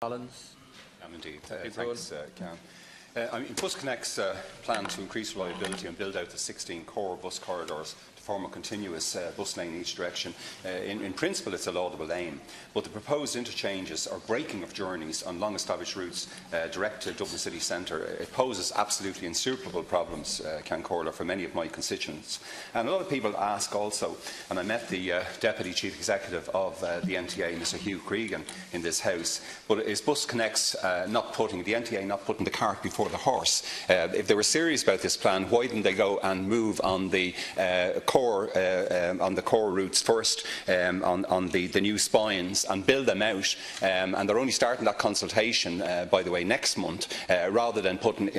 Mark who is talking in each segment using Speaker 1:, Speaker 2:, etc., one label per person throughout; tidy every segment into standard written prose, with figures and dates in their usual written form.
Speaker 1: Collins.
Speaker 2: Indeed. Thanks, Cian. BusConnects plan to increase reliability and build out the 16 core bus corridors to form a continuous bus lane in each direction. In principle, it's a laudable aim, but the proposed interchanges or breaking of journeys on long-established routes direct to Dublin city centre, it poses absolutely insuperable problems, Cian Corla, for many of my constituents. And a lot of people ask also, and I met the Deputy Chief Executive of the NTA, Mr Hugh Cregan, in this House, but is BusConnects the NTA not putting the cart before the horse? If they were serious about this plan, why didn't they go and move on the core routes first, on the new spines, and build them out? And they're only starting that consultation, by the way, next month, rather than putting,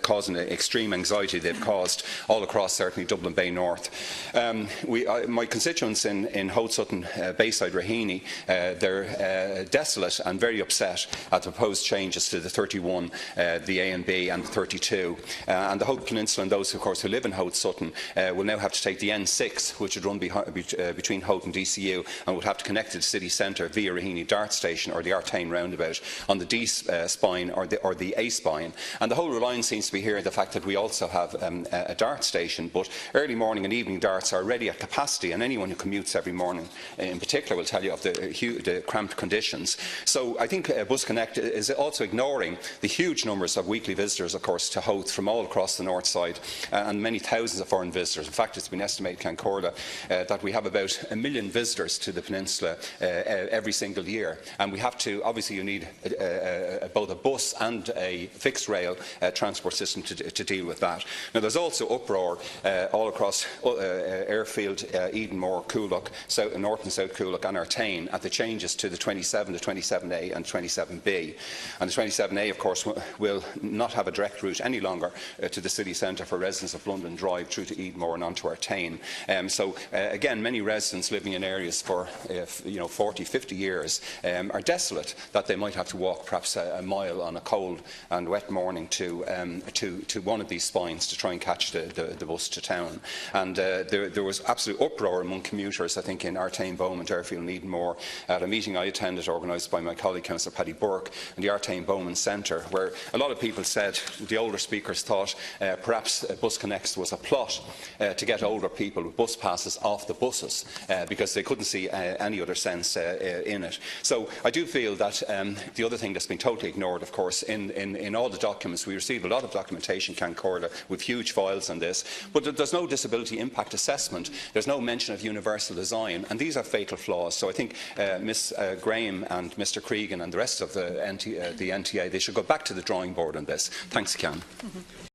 Speaker 2: causing extreme anxiety they've caused all across certainly Dublin Bay North. My constituents in Howth Sutton, Bayside, Raheny, they're desolate and very upset at the proposed changes to the 31, the A and B, and the 32. And the Howth Peninsula and those, of course, who live in Howth Sutton will now have to take the N6, which would run between Howth and DCU, and would have to connect to the city centre via Raheny Dart Station or the Artane roundabout on the D spine or the A spine. And the whole reliance seems to be here the fact that we also have a Dart station, but early morning and evening darts are already at capacity, and anyone who commutes every morning in particular will tell you of the cramped conditions. So I think BusConnect is also ignoring the huge numbers of weekly visitors, of course, to Howth from all across the north side, and many thousands of foreign visitors. In fact, it's been estimated, Cian Corla, that we have about 1 million visitors to the peninsula every single year, and we have to, obviously you need both a bus and a fixed rail transport system to deal with that. Now there's also uproar all across Airfield, Edenmore, Coolock, North and South Coolock and Artane at the changes to the 27, the 27A and 27B. And the 27A, of course, will not have a direct route any longer to the city centre for residents of London Drive through to Edenmore and onto Artane. Again, many residents living in areas for 40, 50 years are desolate that they might have to walk perhaps a mile on a cold and wet morning to one of these spines to try and catch the bus to town. And there was absolute uproar among commuters, I think, in Artane, Beaumont, Airfield and Edenmore at a meeting I attended organised by my colleague Councillor Paddy Burke in the Artane Beaumont Centre, where a lot of people said, the older speakers thought perhaps BusConnects was a plot to get older people with bus passes off the buses because they couldn't see any other sense in it. So I do feel that the other thing that's been totally ignored, of course, in all the documents, we received a lot of documentation, Cian Corla, with huge files on this, but there's no disability impact assessment, there's no mention of universal design, and these are fatal flaws. So I think Ms Graham and Mr Cregan and the rest of the NTA, they should go back to the drawing board on this. Thanks, Cian.